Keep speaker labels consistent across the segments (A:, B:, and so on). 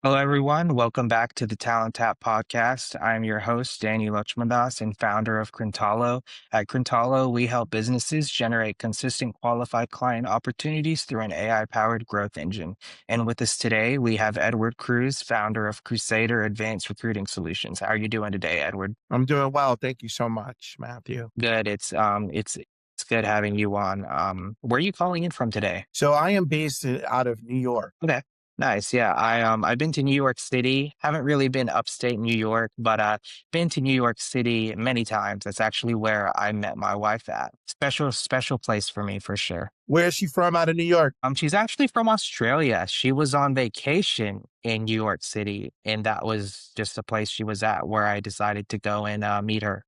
A: Hello, everyone. Welcome back to the Talent Tap podcast. I'm your host, Danny Lochmandas, and founder of Crintalo. At Crintalo, we help businesses generate consistent qualified client opportunities through an AI-powered growth engine. And with us today, we have Edward Cruz, founder of Cruzader Advanced Recruiting Solutions. How are you doing today, Edward?
B: I'm doing well. Thank you so much, Matthew.
A: Good. It's good having you on. Where are you calling in from today?
B: So I am based out of New York.
A: Okay. Nice. Yeah. I've been to New York City. Haven't really been upstate New York, but been to New York City many times. That's actually where I met my wife at. Special place for me for sure.
B: Where is she from out of New York?
A: She's actually from Australia. She was on vacation in New York City, and that was just the place she was at where I decided to go and meet her.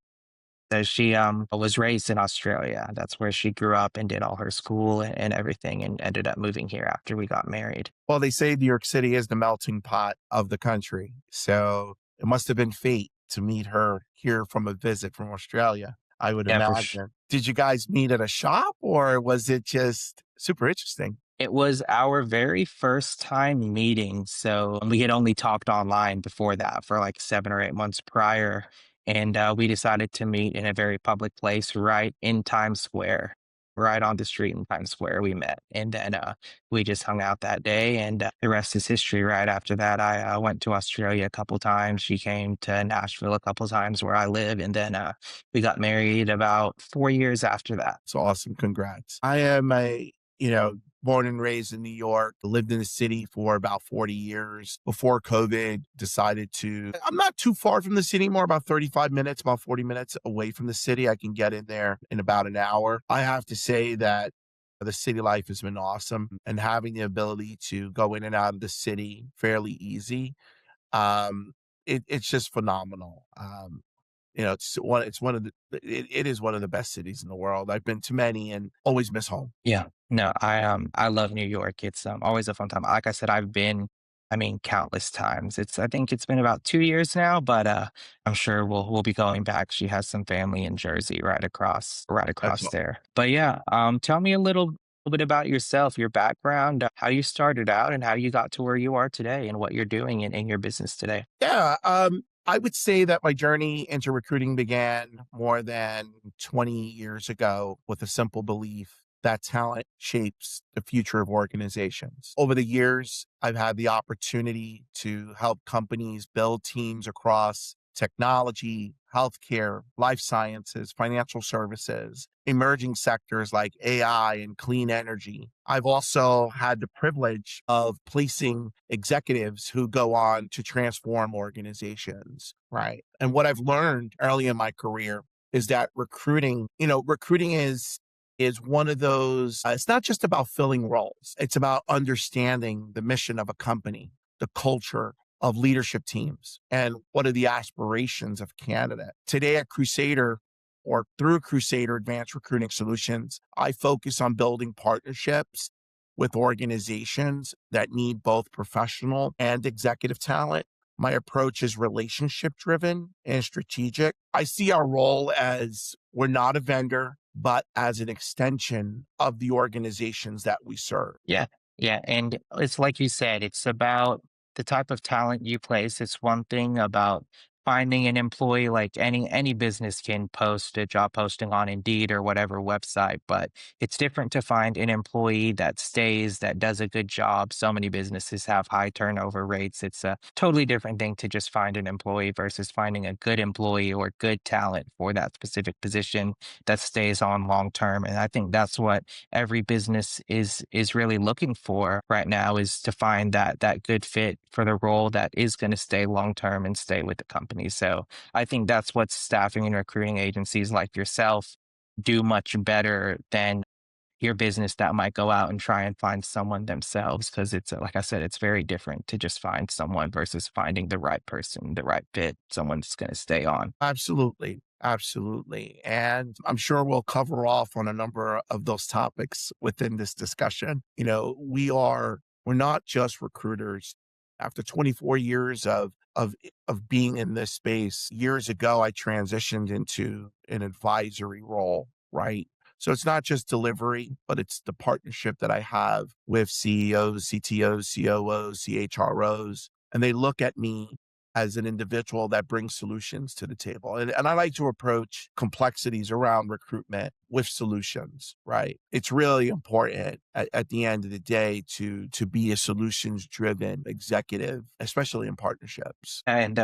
A: So she was raised in Australia. That's where she grew up and did all her school and everything, and ended up moving here after we got married.
B: Well, they say New York City is the melting pot of the country. So it must have been fate to meet her here from a visit from Australia, I would
A: Yeah,
B: imagine. Did you guys meet at a shop or was it just super interesting?
A: it was our very first time meeting. So we had only talked online before that for like 7 or 8 months prior. And we decided to meet in a very public place right in Times Square, right on the street in Times Square. We met. And then we just hung out that day. And the rest is history. Right after that, I went to Australia a couple times. She came to Nashville a couple times where I live. And then we got married about 4 years after that.
B: It's awesome. Congrats. I am you know, born and raised in New York, lived in the city for about 40 years. Before COVID, I'm not too far from the city anymore, about 35 minutes, about 40 minutes away from the city. I can get in there in about an hour. I have to say that the city life has been awesome and having the ability to go in and out of the city fairly easy. It's just phenomenal. It's one of it is one of the best cities in the world. I've been to many and always miss home.
A: Yeah. No, I love New York. It's always a fun time. Like I said, I've been, I mean, countless times. I think it's been about 2 years now, but I'm sure we'll be going back. She has some family in Jersey right
B: That's
A: across
B: all.
A: there. But yeah, tell me a little bit about yourself, your background, how you started out and how you got to where you are today and what you're doing in your business today.
B: Yeah, I would say that my journey into recruiting began more than 20 years ago with a simple belief that talent shapes the future of organizations. Over the years, I've had the opportunity to help companies build teams across technology, healthcare, life sciences, financial services, emerging sectors like AI and clean energy. I've also had the privilege of placing executives who go on to transform organizations, right? And what I've learned early in my career is that recruiting is one of those it's not just about filling roles. It's about understanding the mission of a company, the culture of leadership teams, and what are the aspirations of candidate. Today at Crusader, or through Crusader Advanced Recruiting Solutions, I focus on building partnerships with organizations that need both professional and executive talent. My approach is relationship driven and strategic. I see our role as we're not a vendor, but as an extension of the organizations that we serve.
A: Yeah. Yeah. And it's like you said, it's about the type of talent you place. It's one thing about finding an employee, like any business can post a job posting on Indeed or whatever website, but it's different to find an employee that stays, that does a good job. So many businesses have high turnover rates. It's a totally different thing to just find an employee versus finding a good employee or good talent for that specific position that stays on long term. And I think that's what every business is really looking for right now, is to find that good fit for the role that is going to stay long term and stay with the company. So I think that's what staffing and recruiting agencies like yourself do much better than your business that might go out and try and find someone themselves, because it's like I said, it's very different to just find someone versus finding the right person, the right fit, someone that's going to stay on.
B: Absolutely. Absolutely. And I'm sure we'll cover off on a number of those topics within this discussion. We're not just recruiters. After 24 years of being in this space, years ago, I transitioned into an advisory role, right? So it's not just delivery, but it's the partnership that I have with CEOs, CTOs, COOs, CHROs, and they look at me as an individual that brings solutions to the table. And I like to approach complexities around recruitment with solutions, right? It's really important at the end of the day to be a solutions driven executive, especially in partnerships.
A: And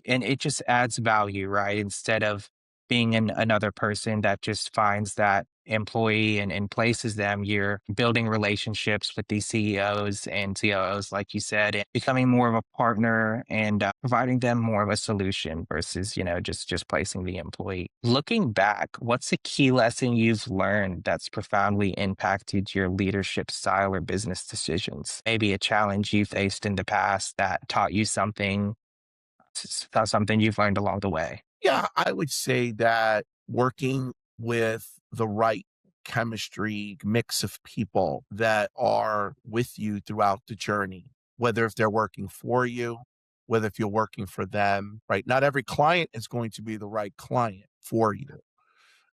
A: it just adds value, right? Instead of being another person that just finds that employee and places them, you're building relationships with these CEOs and COOs, like you said, and becoming more of a partner and providing them more of a solution versus, just placing the employee. Looking back, what's a key lesson you've learned that's profoundly impacted your leadership style or business decisions? Maybe a challenge you faced in the past that taught you something, that's something you've learned along the way.
B: Yeah, I would say that working with the right chemistry mix of people that are with you throughout the journey, whether if they're working for you, whether if you're working for them, right? Not every client is going to be the right client for you.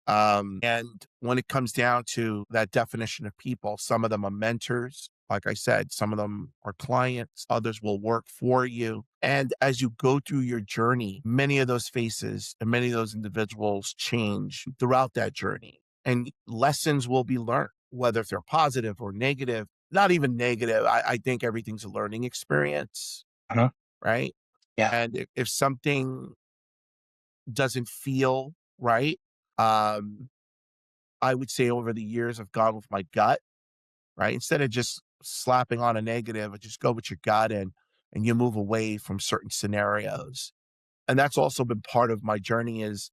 B: And when it comes down to that definition of people, some of them are mentors. Like I said, some of them are clients, others will work for you. And as you go through your journey, many of those faces and many of those individuals change throughout that journey. And lessons will be learned, whether if they're positive or negative, not even negative. I think everything's a learning experience,
A: Uh-huh.
B: right?
A: Yeah.
B: And if something doesn't feel right, um, I would say over the years, I've gone with my gut, right? Instead of just slapping on a negative, I just go with your gut and you move away from certain scenarios. And that's also been part of my journey is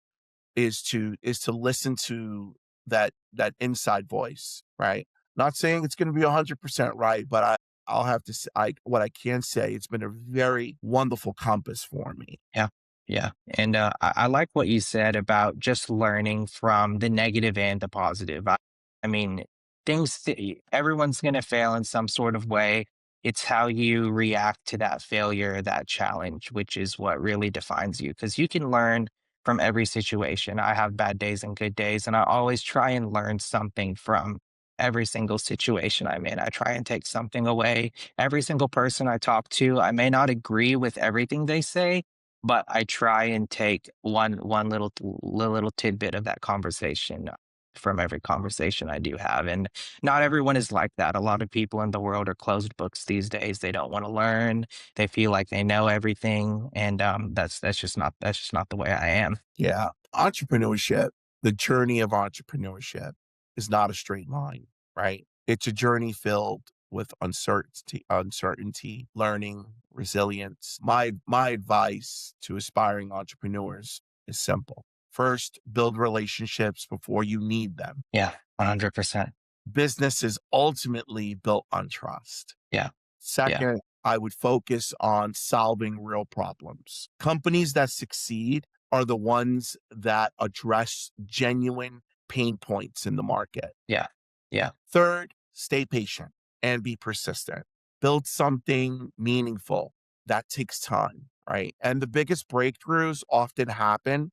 B: to listen to that inside voice, right? Not saying it's going to be 100% right, but I'll have to say what I can say, it's been a very wonderful compass for me.
A: Yeah. Yeah. And I like what you said about just learning from the negative and the positive. I mean, everyone's going to fail in some sort of way. It's how you react to that failure, that challenge, which is what really defines you. Because you can learn from every situation. I have bad days and good days, and I always try and learn something from every single situation I'm in. I try and take something away. Every single person I talk to, I may not agree with everything they say, but I try and take one little tidbit of that conversation from every conversation I do have. And not everyone is like that. A lot of people in the world are closed books these days. They don't want to learn. They feel like they know everything, and that's just not the way I am.
B: Yeah. Entrepreneurship, the journey of entrepreneurship is not a straight line, right? It's a journey filled with uncertainty, learning, resilience. My advice to aspiring entrepreneurs is simple. First, build relationships before you need them.
A: Yeah, 100%.
B: Business is ultimately built on trust.
A: Yeah, yeah,
B: Second, I would focus on solving real problems. Companies that succeed are the ones that address genuine pain points in the market.
A: yeah, yeah,
B: Third, stay patient and be persistent. Build something meaningful. That takes time, right? And the biggest breakthroughs often happen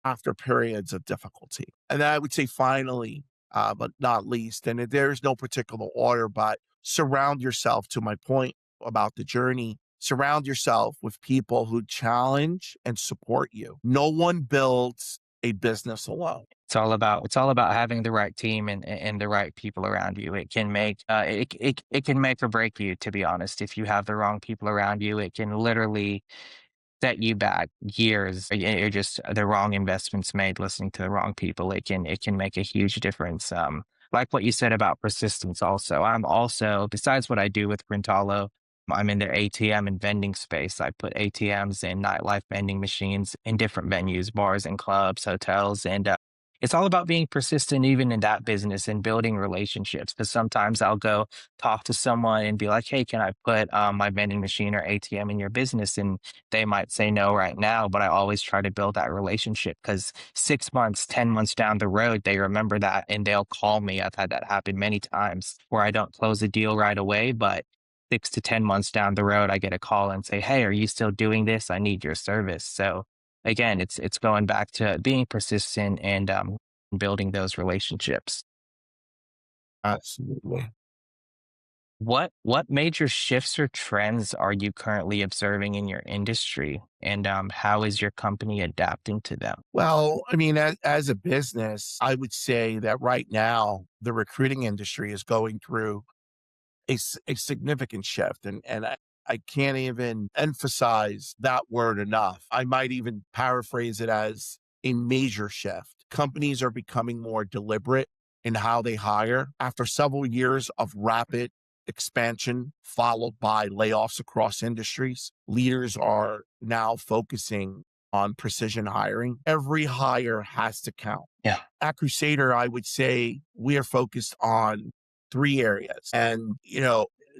B: after periods of difficulty. And then I would say finally, but not least, and there is no particular order, but surround yourself, to my point about the journey, surround yourself with people who challenge and support you. No one builds a business alone.
A: it's all about having the right team and the right people around you. It can make or break you, to be honest. If you have the wrong people around you, it can literally set you back years. You're just the wrong investments made, listening to the wrong people. It can make a huge difference. Like what you said about persistence. Also, I'm also, besides what I do with Printalo, I'm in their ATM and vending space. I put ATMs and nightlife vending machines in different venues, bars and clubs, hotels, and it's all about being persistent even in that business and building relationships. Because sometimes I'll go talk to someone and be like, "Hey, can I put my vending machine or ATM in your business?" And they might say no right now, but I always try to build that relationship because 6 months, 10 months down the road, they remember that and they'll call me. I've had that happen many times where I don't close a deal right away, but 6 to 10 months down the road, I get a call and say, "Hey, are you still doing this? I need your service." So again, it's going back to being persistent and building those relationships.
B: Absolutely.
A: What major shifts or trends are you currently observing in your industry, and how is your company adapting to them?
B: Well, I mean, as a business, I would say that right now the recruiting industry is going through a significant shift, and I can't even emphasize that word enough. I might even paraphrase it as a major shift. Companies are becoming more deliberate in how they hire after several years of rapid expansion followed by layoffs across industries. Leaders are now focusing on precision hiring. Every hire has to count.
A: Yeah.
B: At Crusader, I would say we are focused on three areas. And,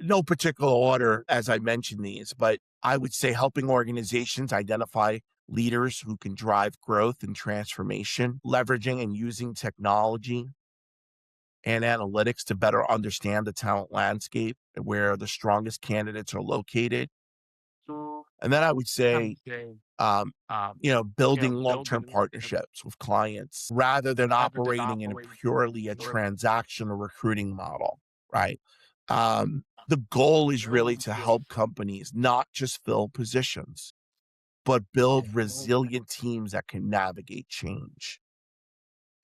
B: no particular order as I mentioned these, but I would say helping organizations identify leaders who can drive growth and transformation, leveraging and using technology and analytics to better understand the talent landscape and where the strongest candidates are located. And then I would say um, building long-term partnerships with clients rather than operating in a purely a transactional recruiting model, right? The goal is really to help companies not just fill positions, but build resilient teams that can navigate change.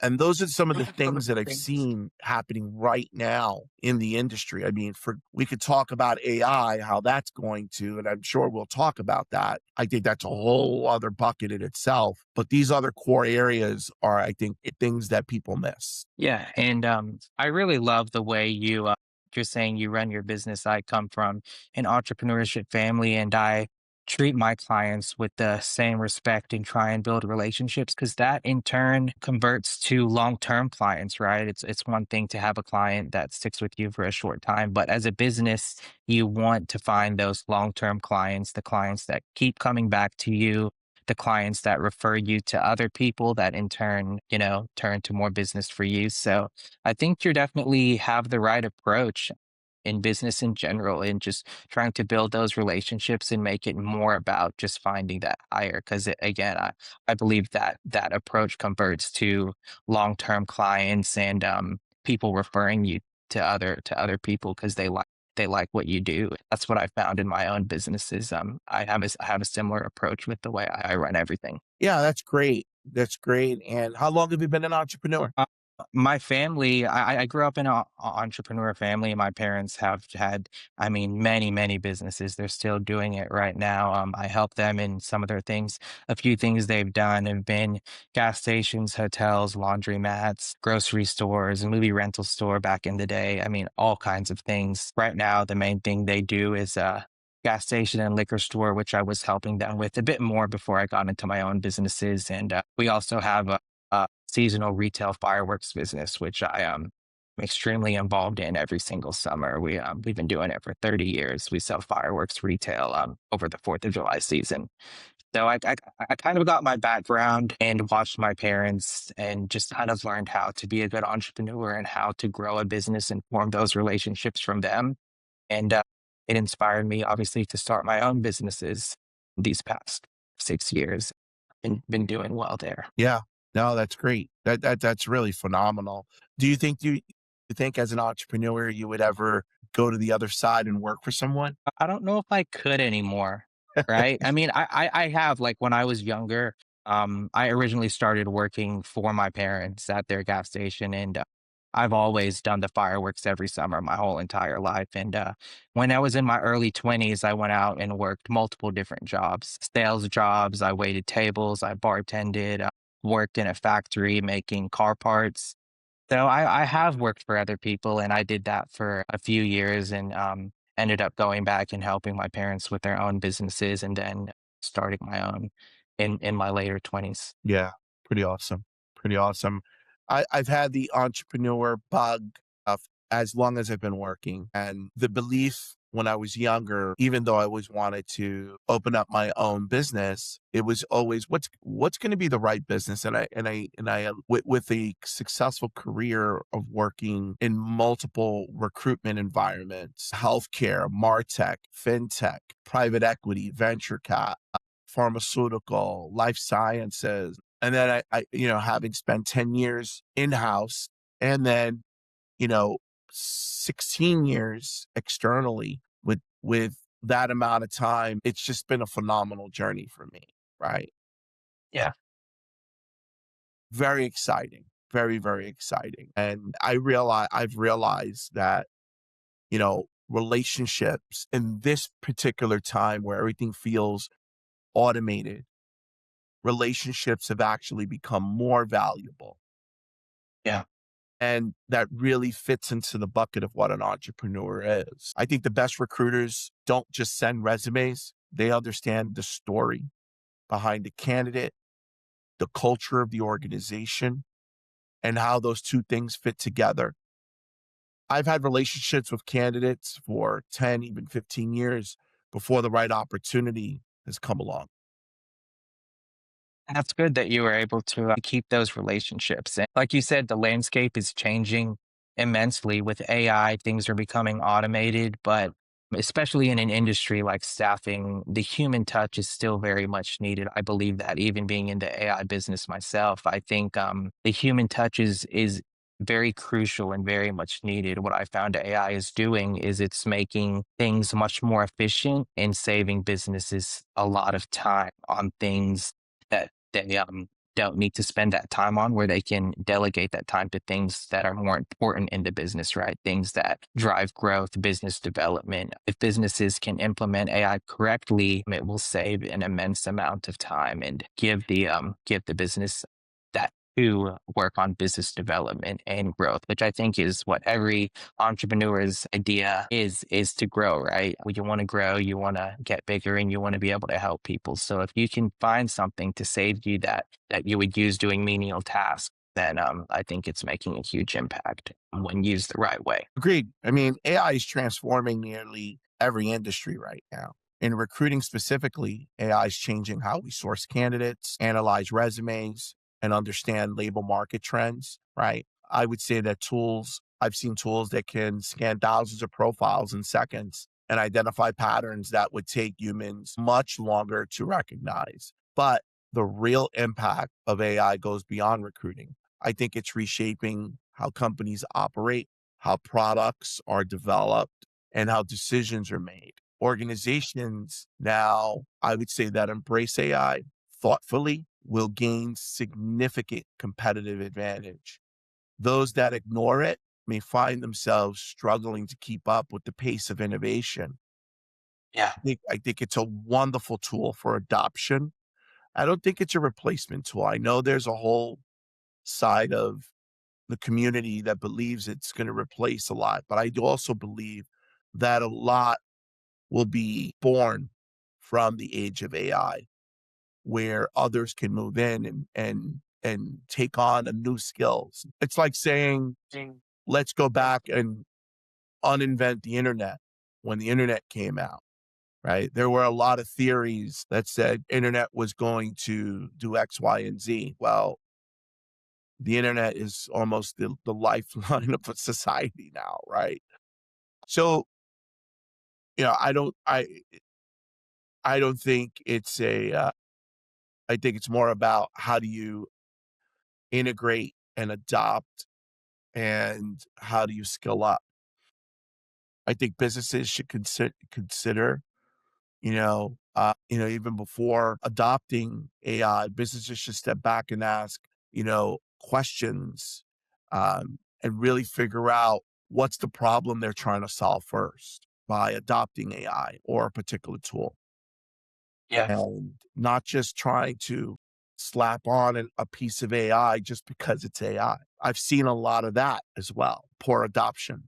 B: And those are some of the things that I've seen happening right now in the industry. I mean, for we could talk about AI, how that's going to, and I'm sure we'll talk about that. I think that's a whole other bucket in itself. But these other core areas are, I think, things that people miss.
A: Yeah, and I really love the way you're saying you run your business. I come from an entrepreneurship family, and I treat my clients with the same respect and try and build relationships because that in turn converts to long-term clients, right? It's one thing to have a client that sticks with you for a short time, but as a business, you want to find those long-term clients, the clients that keep coming back to you, the clients that refer you to other people that in turn, turn to more business for you. So I think you definitely have the right approach in business in general and just trying to build those relationships and make it more about just finding that hire. Cause again, I believe that that approach converts to long-term clients and people referring you to other people because they like what you do. That's what I found in my own businesses. I have a similar approach with the way I run everything.
B: Yeah, that's great. That's great. And how long have you been an entrepreneur?
A: Uh, my family, I grew up in an entrepreneur family. My parents have had, I mean, many businesses. They're still doing it right now. I help them in some of their things. A few things they've done have been gas stations, hotels, laundromats, grocery stores, a movie rental store back in the day. I mean, all kinds of things. Right now, the main thing they do is gas station and liquor store, which I was helping them with a bit more before I got into my own businesses. And we also have a seasonal retail fireworks business, which I am extremely involved in every single summer. We've been doing it for 30 years. We sell fireworks retail over the 4th of July season. So I kind of got my background and watched my parents and just kind of learned how to be a good entrepreneur and how to grow a business and form those relationships from them. And it inspired me, obviously, to start my own businesses these past 6 years and been doing well there.
B: Yeah. No, that's great. That's really phenomenal. Do you think as an entrepreneur you would ever go to the other side and work for someone?
A: I don't know if I could anymore, right? I mean, I have like when I was younger, I originally started working for my parents at their gas station, and I've always done the fireworks every summer my whole entire life. And when I was in my early 20s, I went out and worked multiple different jobs, sales jobs. I waited tables, I bartended, worked in a factory making car parts. So I have worked for other people, and I did that for a few years and, ended up going back and helping my parents with their own businesses and then starting my own in my later 20s.
B: Yeah, pretty awesome. Pretty awesome. I've had the entrepreneur bug as long as I've been working. And the belief when I was younger, even though I always wanted to open up my own business, it was always what's going to be the right business. With a successful career of working in multiple recruitment environments, healthcare, martech, fintech, private equity, venture cap, pharmaceutical, life sciences. And then having spent 10 years in house and then, you know, 16 years externally with that amount of time, it's just been a phenomenal journey for me, right?
A: Yeah.
B: Very exciting. Very, very exciting. And I've realized that, relationships in this particular time where everything feels automated, relationships have actually become more valuable.
A: Yeah.
B: And that really fits into the bucket of what an entrepreneur is. I think the best recruiters don't just send resumes, they understand the story behind the candidate, the culture of the organization, and how those two things fit together. I've had relationships with candidates for 10, even 15 years before the right opportunity has come along.
A: And that's good that you were able to keep those relationships. And like you said, the landscape is changing immensely with AI. Things are becoming automated, but especially in an industry like staffing, the human touch is still very much needed. I believe that even being in the AI business myself, I think the human touch is very crucial and very much needed. What I found AI is doing is it's making things much more efficient and saving businesses a lot of time on things that they don't need to spend that time on, where they can delegate that time to things that are more important in the business, right? Things that drive growth, business development. If businesses can implement AI correctly, it will save an immense amount of time and give the business that to work on business development and growth, which I think is what every entrepreneur's idea is to grow, right? When you want to grow, you want to get bigger and you want to be able to help people. So if you can find something to save you that you would use doing menial tasks, then I think it's making a huge impact when used the right way.
B: Agreed. I mean, AI is transforming nearly every industry right now. In recruiting specifically, AI is changing how we source candidates, analyze resumes, and understand labor market trends, right? I would say that I've seen tools that can scan thousands of profiles in seconds and identify patterns that would take humans much longer to recognize. But the real impact of AI goes beyond recruiting. I think it's reshaping how companies operate, how products are developed, and how decisions are made. Organizations now, I would say, that embrace AI thoughtfully will gain significant competitive advantage. Those that ignore it may find themselves struggling to keep up with the pace of innovation.
A: Yeah.
B: I think it's a wonderful tool for adoption. I don't think it's a replacement tool. I know there's a whole side of the community that believes it's going to replace a lot. But I do also believe that a lot will be born from the age of AI, where others can move in and take on a new skills. It's like saying, let's go back and uninvent the internet when the internet came out. Right. There were a lot of theories that said internet was going to do X, Y, and Z. Well, the internet is almost the lifeline of a society now, right? So, you know, I don't think it's I think it's more about how do you integrate and adopt and how do you skill up? I think businesses should consider, even before adopting AI, businesses should step back and ask, questions, and really figure out what's the problem they're trying to solve first by adopting AI or a particular tool,
A: Yeah.
B: and not just trying to slap on a piece of AI just because it's AI. I've seen a lot of that as well, poor adoption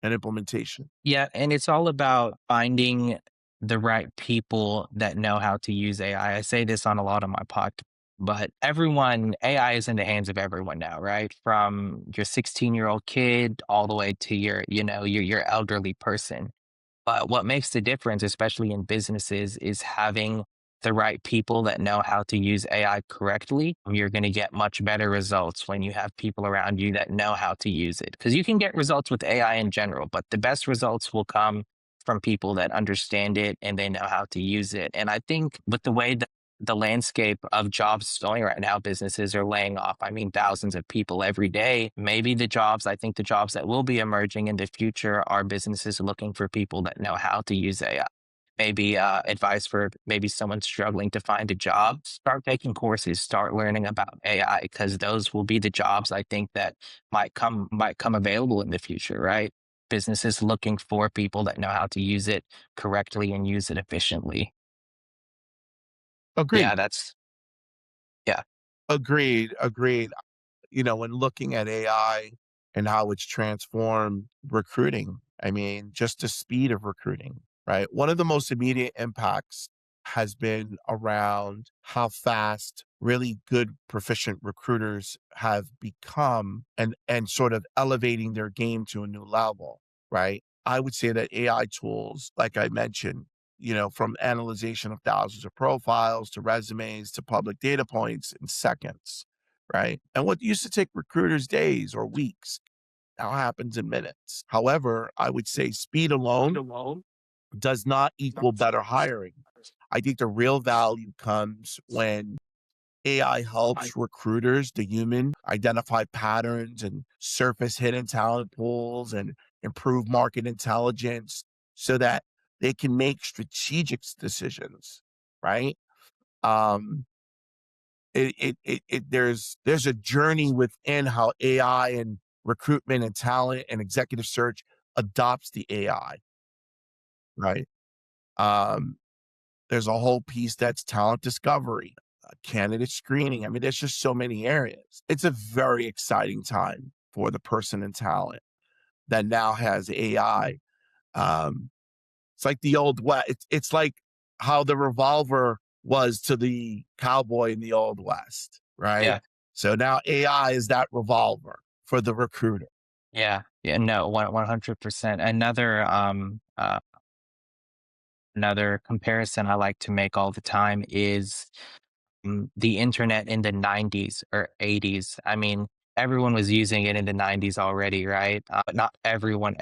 B: and implementation.
A: Yeah, and it's all about finding the right people that know how to use AI. I say this on a lot of my podcast, but AI is in the hands of everyone now, right? From your 16-year-old kid all the way to your elderly person. But what makes the difference, especially in businesses, is having the right people that know how to use AI correctly. You're going to get much better results when you have people around you that know how to use it. Because you can get results with AI in general, but the best results will come from people that understand it and they know how to use it. And I think with the way that the landscape of jobs going right now. Businesses are laying off, I mean, thousands of people every day. Maybe I think the jobs that will be emerging in the future are businesses looking for people that know how to use AI. Maybe advice for maybe someone struggling to find a job: start taking courses, start learning about AI, because those will be the jobs I think that might come available in the future, right? Businesses looking for people that know how to use it correctly and use it efficiently.
B: Agreed.
A: Yeah, yeah,
B: Agreed. Agreed. When looking at AI and how it's transformed recruiting, I mean, just the speed of recruiting, right? One of the most immediate impacts has been around how fast really good proficient recruiters have become and sort of elevating their game to a new level, right? I would say that AI tools, like I mentioned, from analyzation of thousands of profiles to resumes to public data points in seconds, right? And what used to take recruiters days or weeks now happens in minutes. However, I would say speed alone does not equal better hiring. I think the real value comes when AI helps recruiters, the human, identify patterns and surface hidden talent pools and improve market intelligence so that they can make strategic decisions, right? Um, there's a journey within how AI and recruitment and talent and executive search adopts the AI, right? Um, there's a whole piece that's talent discovery, candidate screening. I mean, there's just so many areas. It's a very exciting time for the person in talent that now has AI. Um, it's like the old west. It's like how the revolver was to the cowboy in the old west, right?
A: yeah,
B: So now AI is that revolver for the recruiter.
A: yeah, yeah. No, 100%. Another comparison I like to make all the time is the internet in the 90s or 80s. I mean, everyone was using it in the 90s already, right? But not everyone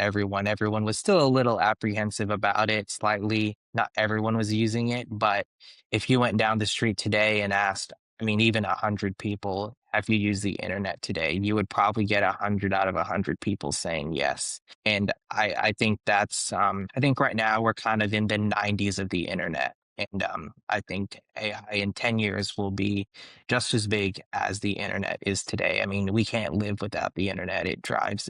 A: was still a little apprehensive about it, slightly. Not everyone was using it, but if you went down the street today and asked, I mean, even 100 people, have you used the internet today? You would probably get 100 out of 100 people saying yes. And I think I think right now we're kind of in the 90s of the internet. And I think AI in 10 years will be just as big as the internet is today. I mean, we can't live without the internet. It drives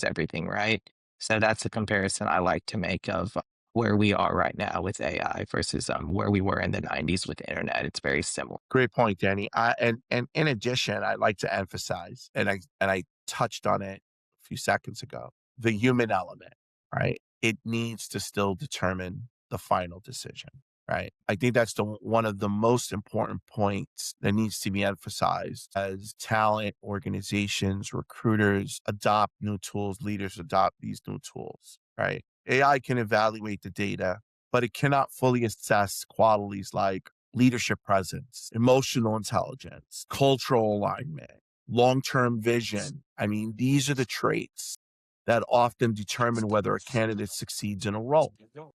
A: everything, right? So that's a comparison I like to make of where we are right now with AI versus where we were in the 90s with the internet. It's very similar.
B: Great point, Danny. And in addition, I'd like to emphasize, and I touched on it a few seconds ago, the human element, right? It needs to still determine the final decision, right? I think that's one of the most important points that needs to be emphasized as talent organizations, recruiters adopt new tools, leaders adopt these new tools, right? AI can evaluate the data, but it cannot fully assess qualities like leadership presence, emotional intelligence, cultural alignment, long term vision. I mean, these are the traits that often determine whether a candidate succeeds in a role.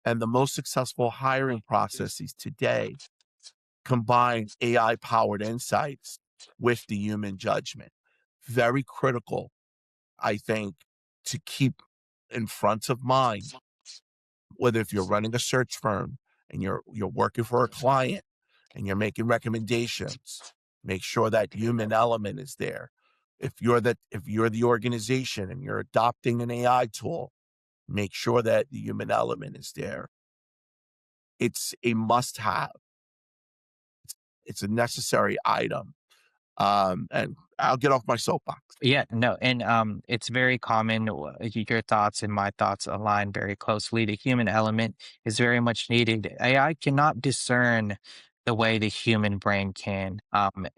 B: And the most successful hiring processes today combine AI powered insights with the human judgment. Very critical, I think, to keep in front of mind, whether if you're running a search firm and you're working for a client and you're making recommendations, make sure that human element is there. If you're the organization and you're adopting an AI tool, make sure that the human element is there. It's a must have. It's a necessary item. And I'll get off my soapbox.
A: Yeah, no, and it's very common. Your thoughts and my thoughts align very closely. The human element is very much needed. AI cannot discern the way the human brain can.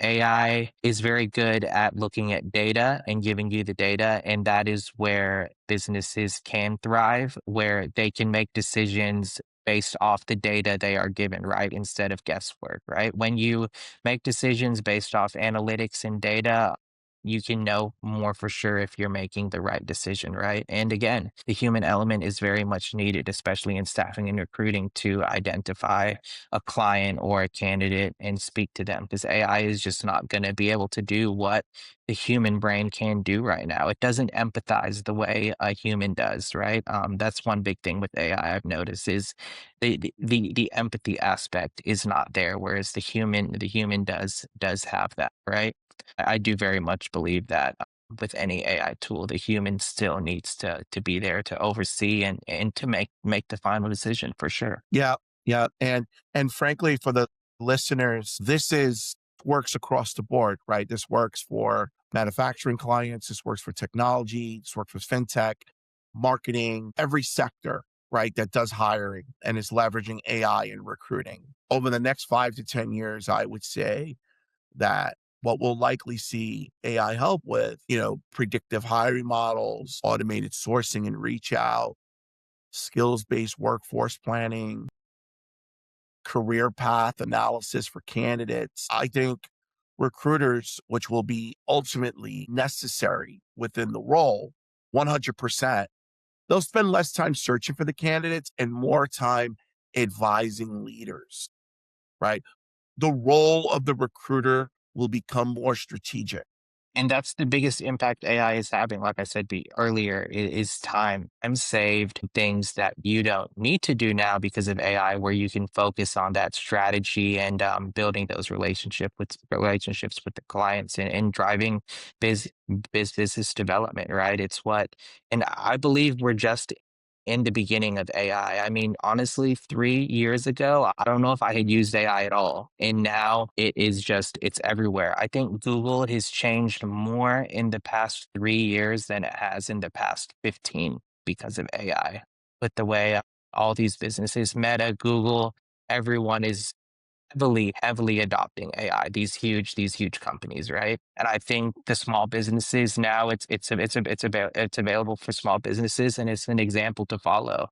A: AI is very good at looking at data and giving you the data, and that is where businesses can thrive, where they can make decisions based off the data they are given, right? Instead of guesswork, right? When you make decisions based off analytics and data, you can know more for sure if you're making the right decision, right? And again, the human element is very much needed, especially in staffing and recruiting, to identify a client or a candidate and speak to them, because AI is just not going to be able to do what the human brain can do right now. It doesn't empathize the way a human does, right? That's one big thing with AI I've noticed is the empathy aspect is not there, whereas the human does have that, right? I do very much believe that with any AI tool, the human still needs to be there to oversee and to make the final decision for sure.
B: Yeah, yeah, and frankly, for the listeners, this is works across the board, right? This works for manufacturing clients, this works for technology, this works for fintech, marketing, every sector, right, that does hiring and is leveraging AI in recruiting. Over the next 5 to 10 years, I would say that what we'll likely see AI help with, predictive hiring models, automated sourcing and reach out, skills-based workforce planning, career path analysis for candidates. I think recruiters, which will be ultimately necessary within the role, 100%, they'll spend less time searching for the candidates and more time advising leaders, right? The role of the recruiter will become more strategic.
A: And that's the biggest impact AI is having. Like I said earlier, is time. I'm saved things that you don't need to do now because of AI, where you can focus on that strategy and building those relationships with the clients and driving biz, business development. Right? It's what, and I believe we're just in the beginning of AI. I mean, honestly, 3 years ago, I don't know if I had used AI at all. And now it's everywhere. I think Google has changed more in the past 3 years than it has in the past 15 because of AI. With the way all these businesses, Meta, Google, everyone is heavily adopting AI, these huge companies, right? And I think the small businesses now it's available for small businesses, and it's an example to follow.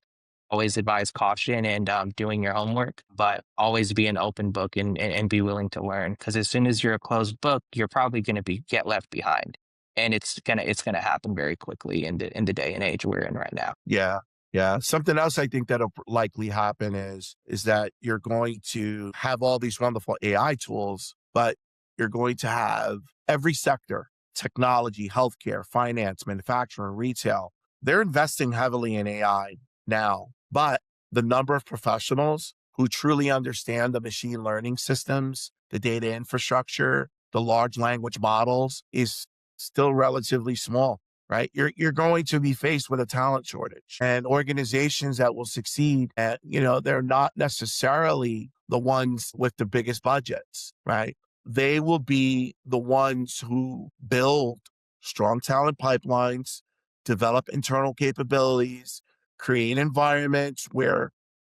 A: Always advise caution and doing your homework, but always be an open book and be willing to learn. Because as soon as you're a closed book, you're probably going to be get left behind, and it's gonna happen very quickly in the day and age we're in right now.
B: Yeah. Yeah. Something else I think that'll likely happen is that you're going to have all these wonderful AI tools, but you're going to have every sector, technology, healthcare, finance, manufacturing, retail. They're investing heavily in AI now, but the number of professionals who truly understand the machine learning systems, the data infrastructure, the large language models is still relatively small, right? You're going to be faced with a talent shortage, and organizations that will succeed at, they're not necessarily the ones with the biggest budgets, right? They will be the ones who build strong talent pipelines, develop internal capabilities, create environments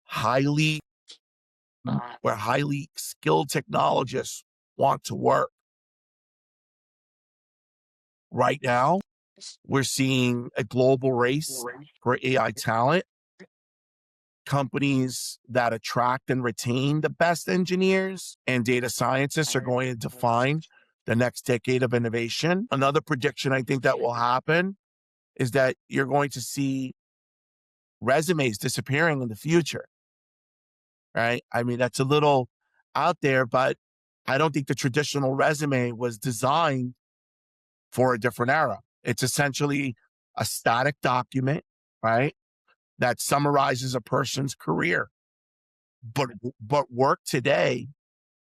B: highly where highly skilled technologists want to work. Right now, we're seeing a global race for AI talent. Companies that attract and retain the best engineers and data scientists are going to define the next decade of innovation. Another prediction I think that will happen is that you're going to see resumes disappearing in the future, right? I mean, that's a little out there, but I don't think the traditional resume was designed for a different era. It's essentially a static document, right, that summarizes a person's career. But work today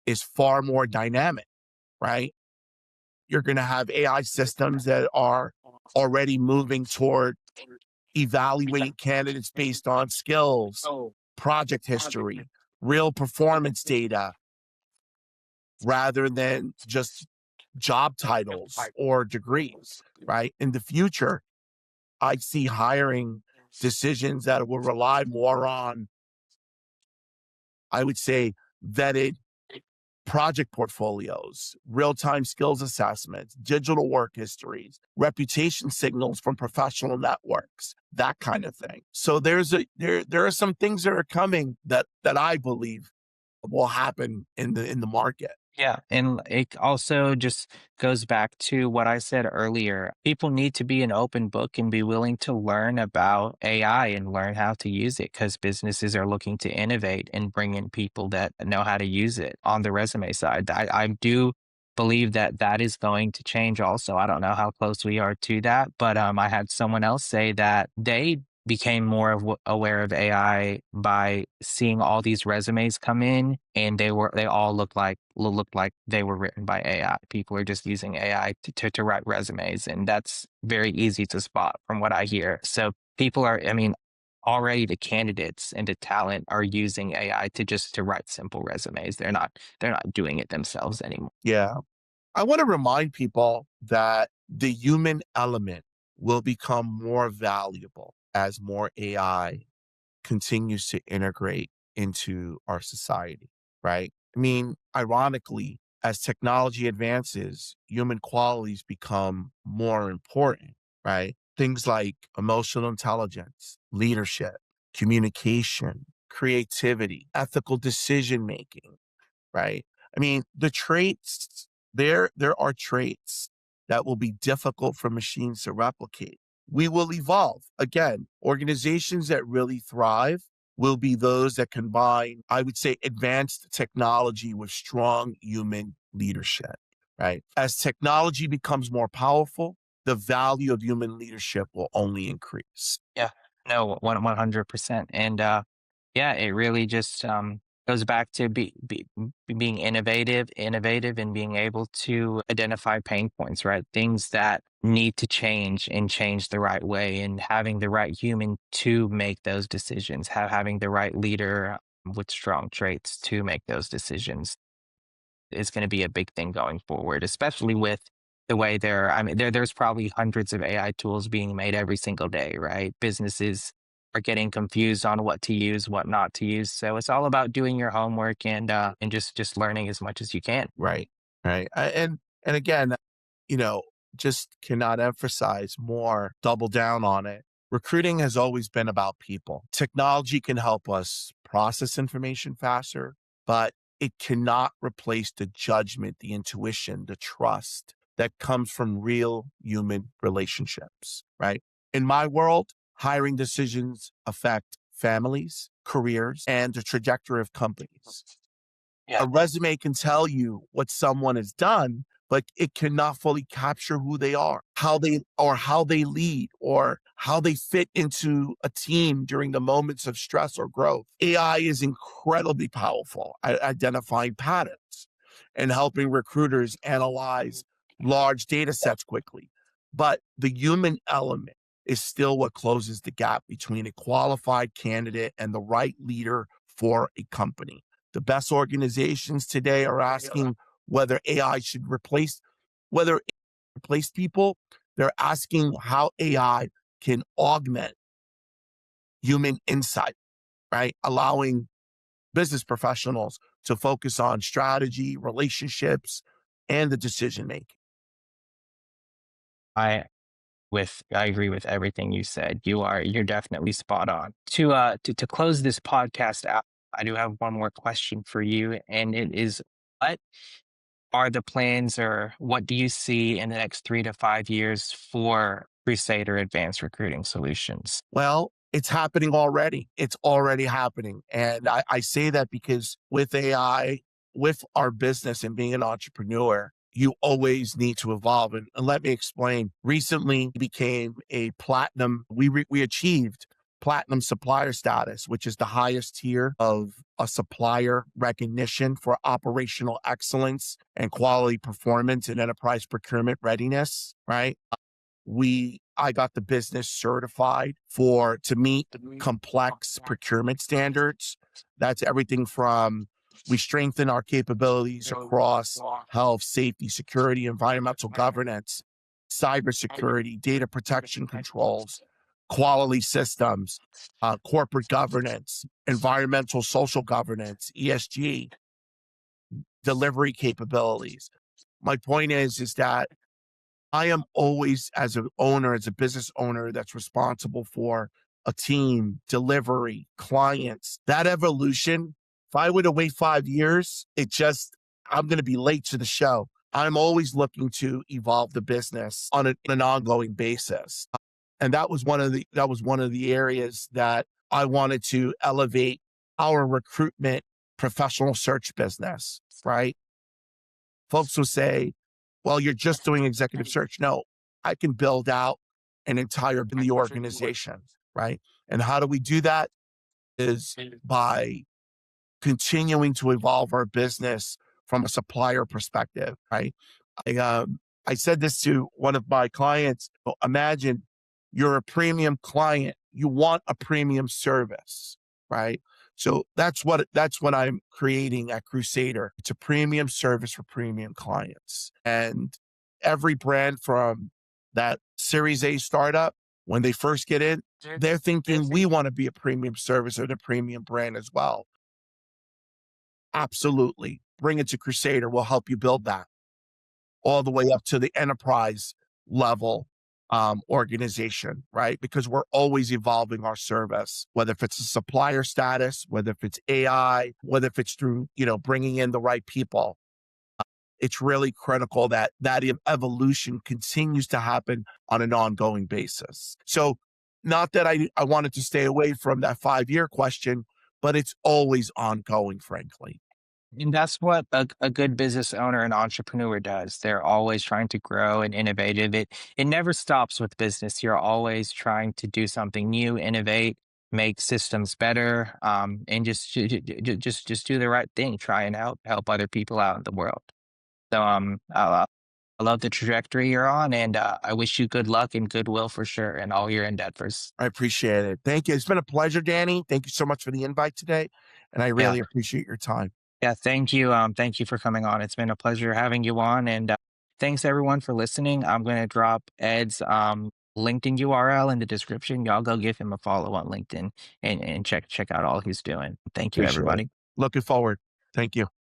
B: is far more dynamic, right? You're going to have AI systems that are already moving toward evaluating candidates based on skills, project history, real performance data, rather than just job titles or degrees, right? In the future, I see hiring decisions that will rely more on, I would say, vetted project portfolios, real-time skills assessments, digital work histories, reputation signals from professional networks, that kind of thing. So there are some things that are coming that I believe will happen in the market.
A: Yeah, and it also just goes back to what I said earlier. People need to be an open book and be willing to learn about AI and learn how to use it because businesses are looking to innovate and bring in people that know how to use it on the resume side. I do believe that that is going to change also. I don't know how close we are to that, but I had someone else say that they became more aware of AI by seeing all these resumes come in, and they all looked like they were written by AI. People are just using AI to write resumes, and that's very easy to spot from what I hear. So people are, I mean, already the candidates and the talent are using AI to write simple resumes. They're not doing it themselves anymore.
B: Yeah. I want to remind people that the human element will become more valuable as more AI continues to integrate into our society, right? I mean, ironically, as technology advances, human qualities become more important, right? Things like emotional intelligence, leadership, communication, creativity, ethical decision making, right? I mean, the traits, there are traits that will be difficult for machines to replicate. We will evolve. Again, organizations that really thrive will be those that combine, I would say, advanced technology with strong human leadership, right? As technology becomes more powerful, the value of human leadership will only increase.
A: Yeah, no, 100%. And yeah, it really just goes back to being innovative, and being able to identify pain points, right? Things that need to change and change the right way, and having the right human to make those decisions, having the right leader with strong traits to make those decisions is going to be a big thing going forward, especially with the way I mean, there's probably hundreds of AI tools being made every single day, right? Businesses are getting confused on what to use, what not to use. So it's all about doing your homework and just learning as much as you can.
B: Right. Right. And again, you know, just cannot emphasize more, double down on it. Recruiting has always been about people. Technology can help us process information faster, but it cannot replace the judgment, the intuition, the trust that comes from real human relationships, right? In my world, hiring decisions affect families, careers, and the trajectory of companies.
A: Yeah.
B: A resume can tell you what someone has done, but it cannot fully capture who they are, how they lead, or how they fit into a team during the moments of stress or growth. AI is incredibly powerful at identifying patterns and helping recruiters analyze large data sets quickly. But the human element is still what closes the gap between a qualified candidate and the right leader for a company. The best organizations today are asking whether AI should whether it replace people. They're asking how AI can augment human insight, right? Allowing business professionals to focus on strategy, relationships, and the decision making.
A: I I agree with everything you said. You're definitely spot on. To close this podcast out, I do have one more question for you, and it is, what are the plans, or what do you see in the next 3 to 5 years for Crusader Advanced Recruiting Solutions?
B: Well, it's happening already. It's already happening. And I say that because with AI, with our business and being an entrepreneur, you always need to evolve. And let me explain. Recently became a platinum, we achieved platinum supplier status, which is the highest tier of a supplier recognition for operational excellence and quality performance and enterprise procurement readiness, right? I got the business certified for to meet complex procurement standards. That's everything from, we strengthen our capabilities across health, safety, security, environmental governance, cybersecurity, data protection controls, quality systems, corporate governance, environmental social governance, ESG, delivery capabilities. My point is that I am always, as an owner, as a business owner that's responsible for a team, delivery, clients, that evolution. If I were to wait 5 years, it just, I'm going to be late to the show. I'm always looking to evolve the business on an ongoing basis. And that was one of the areas that I wanted to elevate our recruitment professional search business, right? Folks will say, well, you're just doing executive search. No, I can build out an entire in the organization, right? And how do we do that? Is by continuing to evolve our business from a supplier perspective, right? I, um, I said this to one of my clients. Well, imagine you're a premium client. You want a premium service, right? So that's what I'm creating at Crusader. It's a premium service for premium clients. And every brand from that Series A startup, when they first get in, they're thinking we want to be a premium service or a premium brand as well. Absolutely. Bring it to Crusader. We'll help you build that all the way up to the enterprise level organization, right? Because we're always evolving our service, whether if it's a supplier status, whether if it's AI, whether if it's through, bringing in the right people. It's really critical that evolution continues to happen on an ongoing basis. So not that I wanted to stay away from that 5-year question, but it's always ongoing, frankly.
A: And that's what a good business owner and entrepreneur does. They're always trying to grow and innovative. It never stops with business. You're always trying to do something new, innovate, make systems better, and just do the right thing. Try and help other people out in the world. So I love the trajectory you're on, and I wish you good luck and goodwill for sure in all your endeavors.
B: I appreciate it. Thank you. It's been a pleasure, Danny. Thank you so much for the invite today. And I
A: Yeah.
B: really appreciate your time.
A: Yeah, thank you. Thank you for coming on. It's been a pleasure having you on, and thanks everyone for listening. I'm going to drop Ed's LinkedIn URL in the description. Y'all go give him a follow on LinkedIn and check out all he's doing. Thank you,
B: Appreciate it.
A: everybody.
B: Looking forward. Thank you.